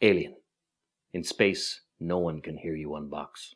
Alien. In space, no one can hear you unbox.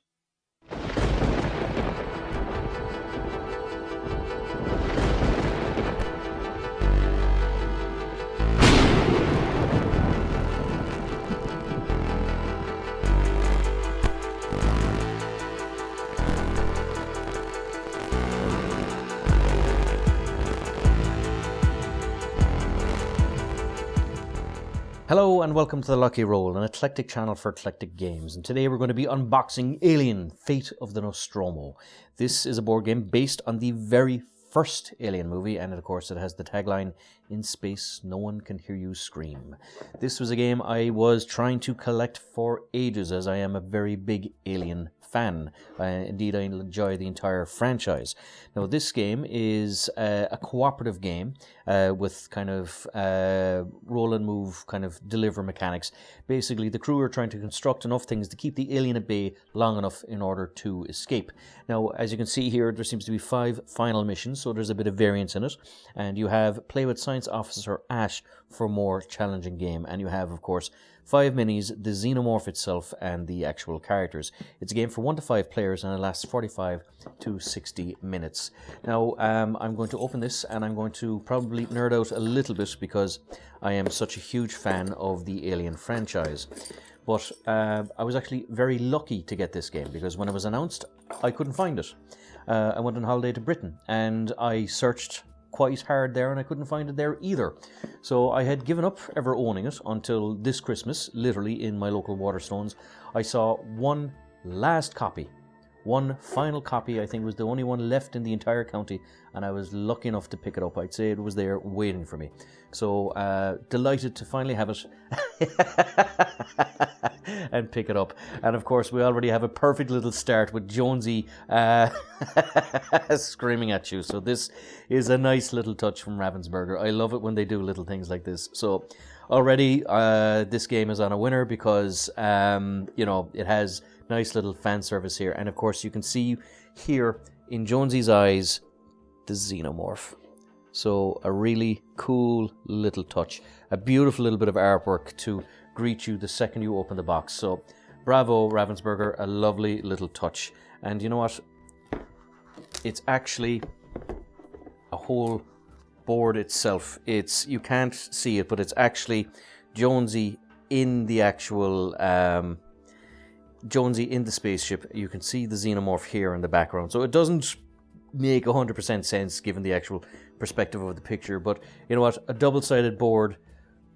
Hello and welcome to The Lucky Roll, an eclectic channel for eclectic games. And today we're going to be unboxing Alien, Fate of the Nostromo. This is a board game based on the very first Alien movie, and of course it has the tagline, "In space, no one can hear you scream." This was a game I was trying to collect for ages, as I am a very big Alien fan. Indeed, I enjoy the entire franchise. Now, this game is a cooperative game with kind of roll and move, kind of deliver mechanics. Basically, the crew are trying to construct enough things to keep the alien at bay long enough in order to escape. Now, as you can see here, there seems to be 5 final missions, so there's a bit of variance in it. And you have Play with Science Officer Ash for a more challenging game. And you have, of course, 5 minis, the xenomorph itself, and the actual characters. It's a game for 1 to 5 players, and it lasts 45 to 60 minutes. Now, I'm going to open this, and I'm going to probably nerd out a little bit because I am such a huge fan of the Alien franchise. But I was actually very lucky to get this game, because when it was announced, I couldn't find it. I went on holiday to Britain, and I searched quite hard there, and I couldn't find it there either. So I had given up ever owning it until this Christmas, literally in my local Waterstones. I saw one last copy, one final copy. I think was the only one left in the entire county, and I was lucky enough to pick it up. I'd say it was there waiting for me. So delighted to finally have it and pick it up. And of course, we already have a perfect little start with Jonesy screaming at you. So this is a nice little touch from Ravensburger. I love it when they do little things like this. So already this game is on a winner because it has nice little fan service here. And of course, you can see here in Jonesy's eyes the xenomorph. So a really cool little touch. A beautiful little bit of artwork to greet you the second you open the box. So bravo, Ravensburger, a lovely little touch. And you know what? It's actually a whole board itself. You can't see it, but it's actually Jonesy in the actual Jonesy in the spaceship. You can see the xenomorph here in the background. So it doesn't make 100% sense given the actual perspective of the picture, but you know what? A double-sided board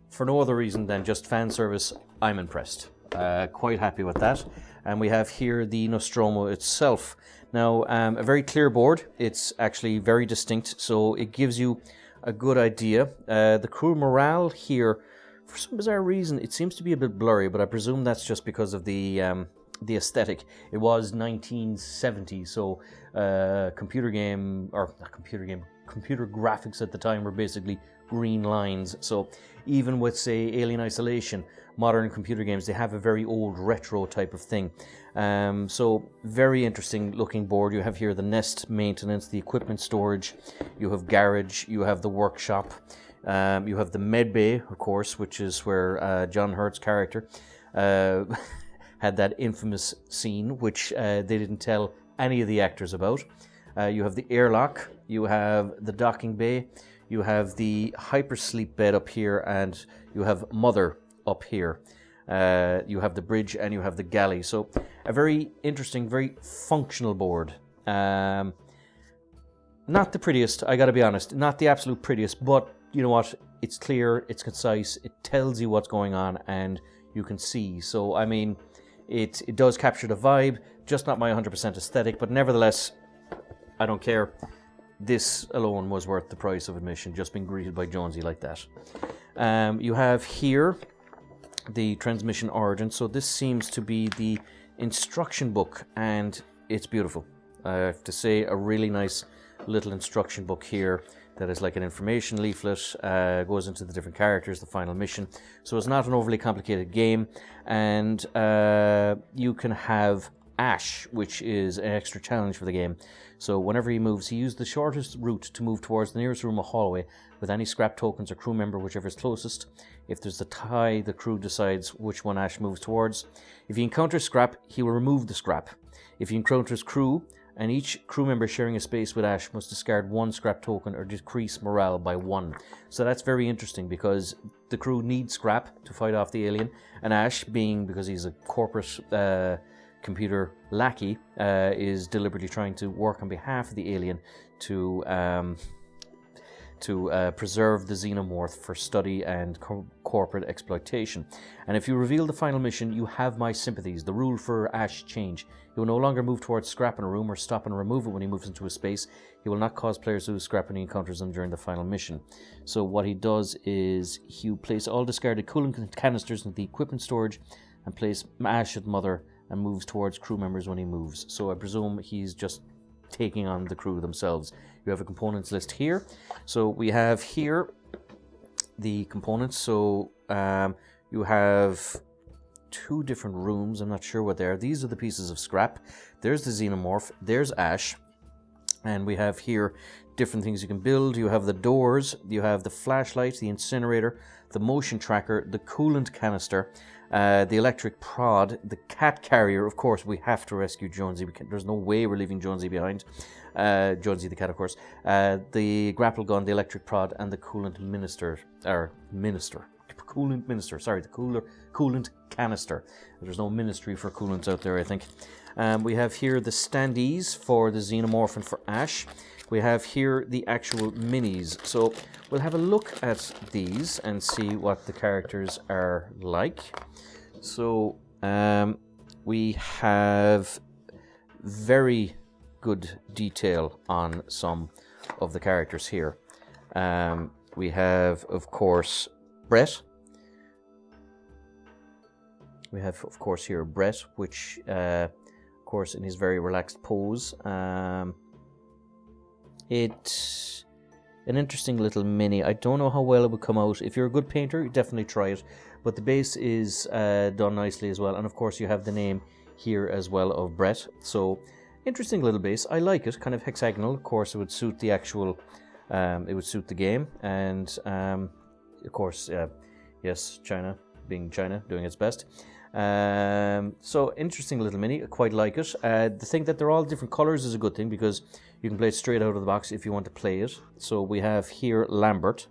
for no other reason than just fan service. I'm impressed. Quite happy with that. And we have here the Nostromo itself. Now, a very clear board. It's actually very distinct, so it gives you a good idea. The crew morale here, for some bizarre reason, it seems to be a bit blurry, but I presume that's just because of the aesthetic. It was 1970, so computer graphics at the time were basically green lines. So even with, say, Alien Isolation, modern computer games, they have a very old retro type of thing. So very interesting looking board. You have here the nest maintenance, the equipment storage, you have garage, you have the workshop, you have the med bay, of course, which is where John Hurt's character had that infamous scene, which they didn't tell any of the actors about. You have the airlock, you have the docking bay, you have the hypersleep bed up here, and you have Mother up here. You have the bridge and you have the galley. So a very interesting, very functional board. Not the prettiest, I gotta be honest, not the absolute prettiest, but you know what? It's clear, it's concise, it tells you what's going on, and you can see. So, I mean, it does capture the vibe, just not my 100% aesthetic, but nevertheless, I don't care. This alone was worth the price of admission, just being greeted by Jonesy like that. You have here the transmission origin. So this seems to be the instruction book, and it's beautiful. I have to say, a really nice little instruction book here that is like an information leaflet, goes into the different characters, the final mission. So it's not an overly complicated game, and you can have Ash, which is an extra challenge for the game. So whenever he moves, he used the shortest route to move towards the nearest room or hallway with any scrap tokens or crew member, whichever is closest. If there's a tie, the crew decides which one Ash moves towards. If he encounters scrap, he will remove the scrap. If he encounters crew, and each crew member sharing a space with Ash must discard one scrap token or decrease morale by 1. So that's very interesting because the crew needs scrap to fight off the alien, and Ash, being because he's a corporate computer lackey, is deliberately trying to work on behalf of the alien to preserve the xenomorph for study and corporate exploitation. And if you reveal the final mission, you have my sympathies. The rule for Ash change. He will no longer move towards scrap in a room or stop and remove it when he moves into a space. He will not cause players to lose scrap when he encounters them during the final mission. So what he does is he will place all discarded coolant canisters into the equipment storage and place Ash at mother and moves towards crew members when he moves. So I presume he's just taking on the crew themselves. You have a components list here. So we have here the components. So you have 2 different rooms. I'm not sure what they are. These are the pieces of scrap. There's the xenomorph. There's Ash. And we have here different things you can build. You have the doors. You have the flashlight, the incinerator, the motion tracker, the coolant canister, the electric prod, the cat carrier. Of course, we have to rescue Jonesy. There's no way we're leaving Jonesy behind. Jonesy the cat, of course. The grapple gun, the electric prod, and the coolant the coolant canister. There's no ministry for coolants out there, I think. We have here the standees for the xenomorph and for Ash. We have here the actual minis. So we'll have a look at these and see what the characters are like. So we have very good detail on some of the characters here. We have, of course, Brett. We have, of course, here Brett, which, of course, in his very relaxed pose. It's an interesting little mini. I don't know how well it would come out. If you're a good painter, definitely try it. But the base is done nicely as well. And, of course, you have the name here as well of Brett. So, interesting little base. I like it. Kind of hexagonal. Of course, it would suit the actual... it would suit the game. And, of course, yes, China, being China, doing its best. So interesting little mini. I quite like it. The thing that they're all different colors is a good thing because you can play it straight out of the box if you want to play it. So we have here Lambert.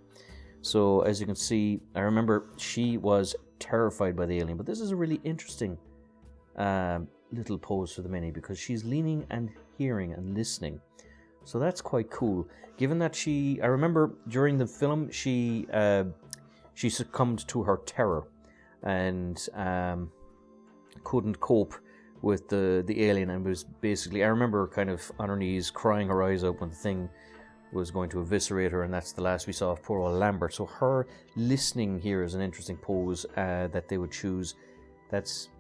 So as you can see, I remember she was terrified by the alien, but this is a really interesting little pose for the mini because she's leaning and hearing and listening. So that's quite cool. Given that I remember during the film she succumbed to her terror and couldn't cope with the alien and was basically, I remember kind of on her knees crying her eyes out when the thing was going to eviscerate her, and that's the last we saw of poor old Lambert. So her listening here is an interesting pose that they would choose that's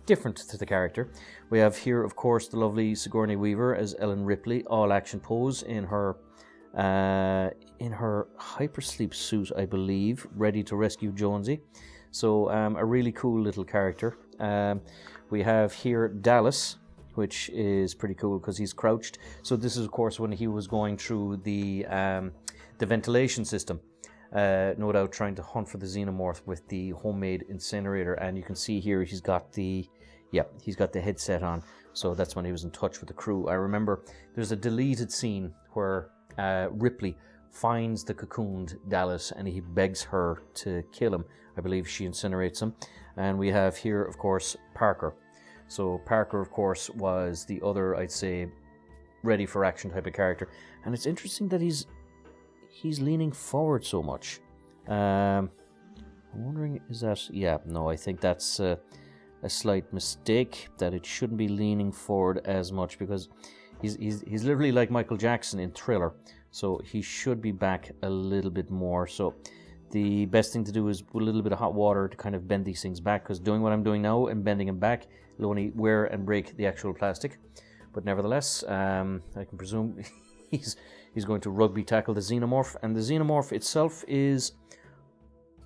different to the character. We have here, of course, the lovely Sigourney Weaver as Ellen Ripley, all action pose in her hypersleep suit, I believe, ready to rescue Jonesy. So a really cool little character. We have here Dallas, which is pretty cool because he's crouched. So this is, of course, when he was going through the ventilation system, no doubt trying to hunt for the xenomorph with the homemade incinerator. And you can see here he's got the headset on. So that's when he was in touch with the crew. I remember there's a deleted scene where Ripley finds the cocooned Dallas and he begs her to kill him. I believe she incinerates him. And we have here, of course, Parker. So Parker, of course, was the other, I'd say, ready for action type of character. And it's interesting that he's leaning forward so much. I'm wondering, is that... Yeah, no, I think that's a slight mistake, that it shouldn't be leaning forward as much because he's literally like Michael Jackson in Thriller. So he should be back a little bit more. So the best thing to do is put a little bit of hot water to kind of bend these things back, because doing what I'm doing now and bending them back will only wear and break the actual plastic. But nevertheless, I can presume he's going to rugby tackle the xenomorph, and the xenomorph itself is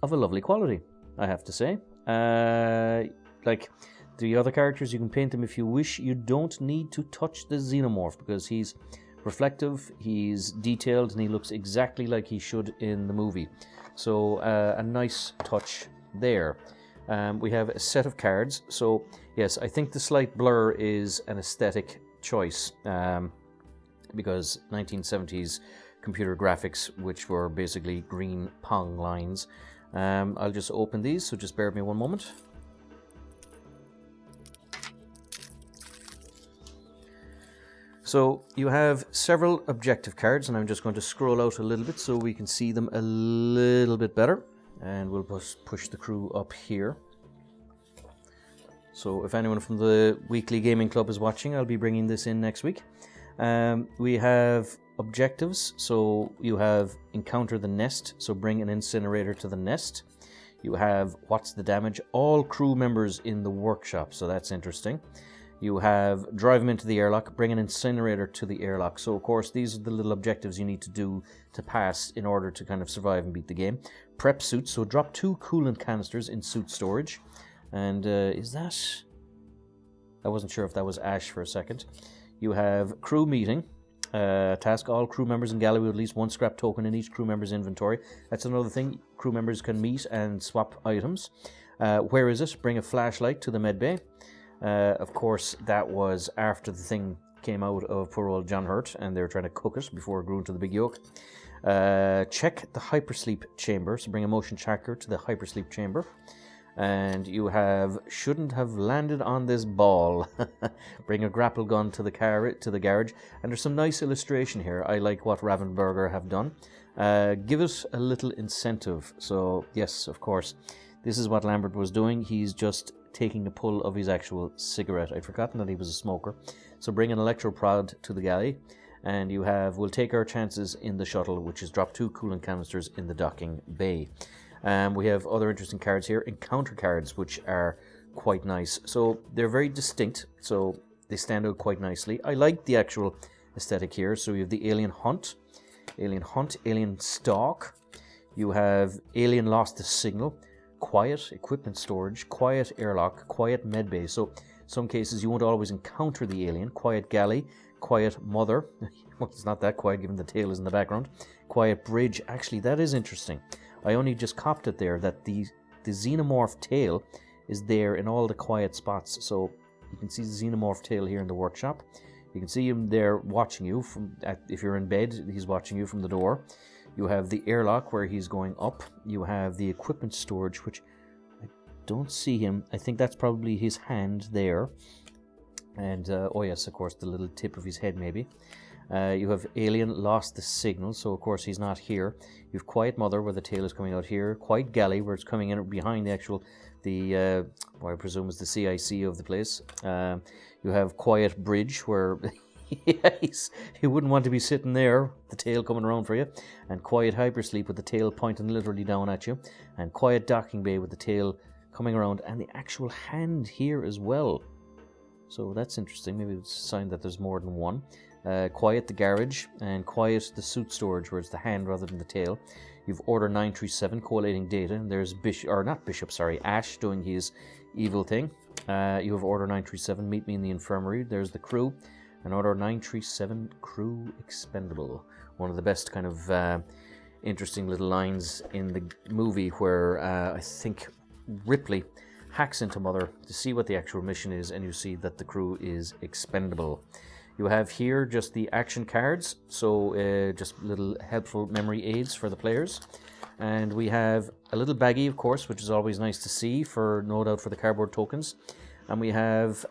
of a lovely quality, I have to say. Like The other characters, you can paint them if you wish. You don't need to touch the xenomorph because he's reflective, he's detailed, and he looks exactly like he should in the movie. So a nice touch there. We have a set of cards. So yes, I think the slight blur is an aesthetic choice because 1970s computer graphics, which were basically green Pong lines. I'll just open these, so just bear with me one moment. So you have several objective cards, and I'm just going to scroll out a little bit so we can see them a little bit better. And we'll push the crew up here. So if anyone from the Weekly Gaming Club is watching, I'll be bringing this in next week. We have objectives, so you have encounter the nest, so bring an incinerator to the nest. You have what's the damage, all crew members in the workshop, so that's interesting. You have drive them into the airlock, bring an incinerator to the airlock. So of course these are the little objectives you need to do to pass in order to kind of survive and beat the game. Prep suits, so drop 2 coolant canisters in suit storage. And is that... I wasn't sure if that was Ash for a second. You have crew meeting. Task all crew members in galley with at least 1 scrap token in each crew member's inventory. That's another thing. Crew members can meet and swap items. Where is it? Bring a flashlight to the medbay. Of course, that was after the thing came out of poor old John Hurt, and they were trying to cook it before it grew into the big yolk. Check the hypersleep chamber, so bring a motion tracker to the hypersleep chamber. And you have shouldn't have landed on this ball. Bring a grapple gun to the garage. And there's some nice illustration here. I like what Ravensburger have done. Give it a little incentive. So yes, of course, this is what Lambert was doing. He's just taking a pull of his actual cigarette. I'd forgotten that he was a smoker. So bring an electroprod to the galley, and you have we'll take our chances in the shuttle, which is drop 2 coolant canisters in the docking bay. We have other interesting cards here, encounter cards, which are quite nice. So they're very distinct, so they stand out quite nicely. I like the actual aesthetic here. So you have the alien hunt, alien stalk. You have alien lost the signal, quiet equipment storage, quiet airlock, quiet medbay. So some cases you won't always encounter the alien. Quiet galley, quiet mother. Well, it's not that quiet given the tail is in the background. Quiet bridge. Actually, that is interesting. I only just copped it there that the xenomorph tail is there in all the quiet spots. So you can see the xenomorph tail here in the workshop. You can see him there watching you if you're in bed. He's watching you from the door. You have the airlock where he's going up. You have the equipment storage, which I don't see him. I think that's probably his hand there. And, oh yes, of course, the little tip of his head maybe. You have alien lost the signal, so of course he's not here. You have quiet mother where the tail is coming out here. Quiet galley where it's coming in behind what I presume is the CIC of the place. You have quiet bridge where... Yes, you wouldn't want to be sitting there, the tail coming around for you. And quiet hypersleep with the tail pointing literally down at you. And quiet docking bay with the tail coming around and the actual hand here as well. So that's interesting. Maybe it's a sign that there's more than one. Quiet the garage and quiet the suit storage where it's the hand rather than the tail. You've Order 937 collating data. And there's Ash doing his evil thing. You have Order 937, meet me in the infirmary. There's the crew. And Order 937, crew expendable. One of the best kind of interesting little lines in the movie where I think Ripley hacks into Mother to see what the actual mission is, and you see that the crew is expendable. You have here just the action cards, so just little helpful memory aids for the players. And we have a little baggie, of course, which is always nice to see, for no doubt for the cardboard tokens. And we have...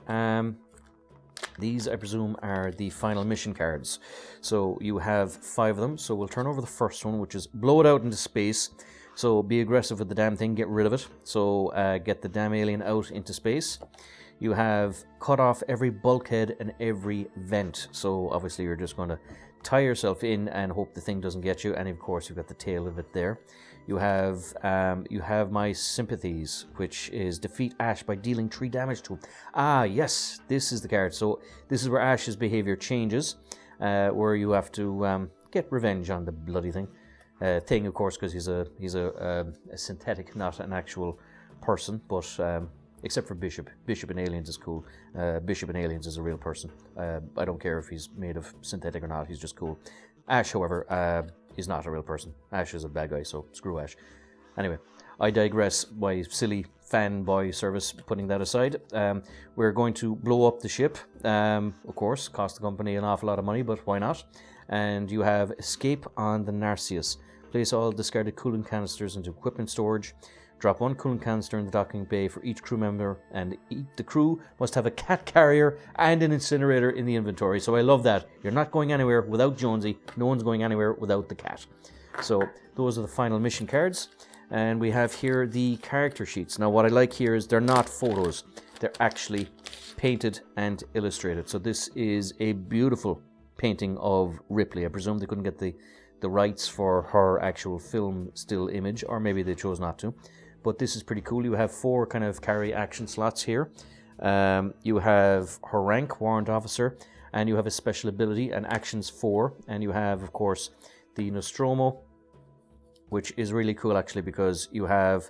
these, I presume, are the final mission cards. So you have 5 of them. So we'll turn over the first one, which is blow it out into space. So be aggressive with the damn thing, get rid of it. So get the damn alien out into space. You have cut off every bulkhead and every vent. So obviously you're just going to tie yourself in and hope the thing doesn't get you. And of course you've got the tail of it there. You have my sympathies, which is defeat Ash by dealing 3 damage to him. Ah, yes, this is the card. So this is where Ash's behavior changes, where you have to get revenge on the bloody thing. Thing, of course, because he's a synthetic, not an actual person. But except for Bishop. Bishop in Aliens is cool. Bishop in Aliens is a real person. I don't care if he's made of synthetic or not, he's just cool. Ash, however, is not a real person. Ash is a bad guy, so screw Ash. Anyway, I digress. My silly fanboy service, putting that aside. We're going to blow up the ship. Of course, cost the company an awful lot of money, but why not? And you have escape on the Narcissus. Place all discarded coolant canisters into equipment storage. Drop one coolant canister in the docking bay for each crew member, and the crew must have a cat carrier and an incinerator in the inventory. So I love that. You're not going anywhere without Jonesy. No one's going anywhere without the cat. So those are the final mission cards. And we have here the character sheets. Now what I like here is they're not photos. They're actually painted and illustrated. So this is a beautiful painting of Ripley. I presume they couldn't get the rights for her actual film still image, or maybe they chose not to. But this is pretty cool. You have 4 kind of carry action slots here. You have her rank, Warrant Officer, and you have a special ability, and actions 4. And you have, of course, the Nostromo, which is really cool actually, because you have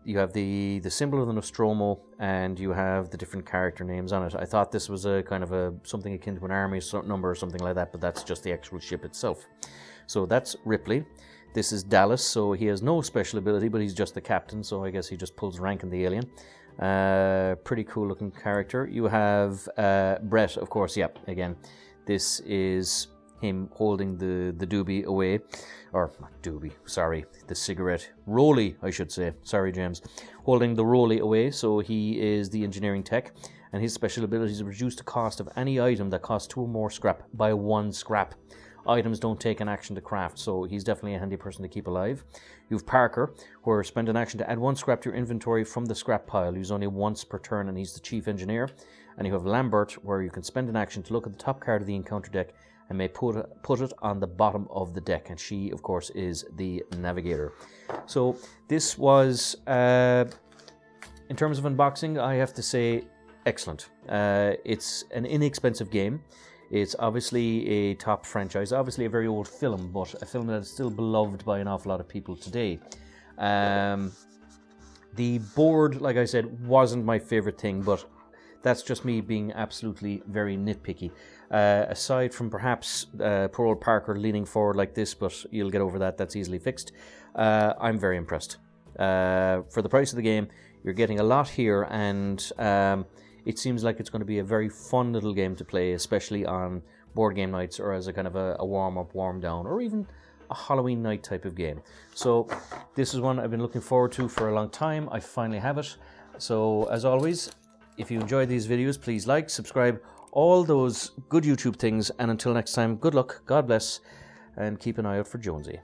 you have the symbol of the Nostromo, and you have the different character names on it. I thought this was a kind of something akin to an army number or something like that, but that's just the actual ship itself. So that's Ripley. This is Dallas, so he has no special ability, but he's just the captain, so I guess he just pulls rank in the Alien. Pretty cool looking character. You have Brett, of course. Yeah, again, this is him holding the doobie away, or not doobie, sorry, the cigarette rollie, I should say. Sorry, James. Holding the rollie away, so he is the engineering tech, and his special ability is to reduce the cost of any item that costs 2 or more scrap by 1 scrap. Items don't take an action to craft, so he's definitely a handy person to keep alive. You have Parker, who spend an action to add 1 scrap to your inventory from the scrap pile. Use only once per turn, and he's the chief engineer. And you have Lambert, where you can spend an action to look at the top card of the encounter deck and may put it on the bottom of the deck, and she, of course, is the navigator. So this was, in terms of unboxing, I have to say, excellent. It's an inexpensive game. It's obviously a top franchise, obviously a very old film, but a film that is still beloved by an awful lot of people today. The board, like I said, wasn't my favorite thing, but that's just me being absolutely very nitpicky. Aside from perhaps poor old Parker leaning forward like this, but you'll get over that, that's easily fixed. I'm very impressed. For the price of the game, you're getting a lot here, and it seems like it's going to be a very fun little game to play, especially on board game nights, or as a kind of a warm-up, warm-down, or even a Halloween night type of game. So this is one I've been looking forward to for a long time. I finally have it. So as always, if you enjoy these videos, please like, subscribe, all those good YouTube things, and until next time, good luck, God bless, and keep an eye out for Jonesy.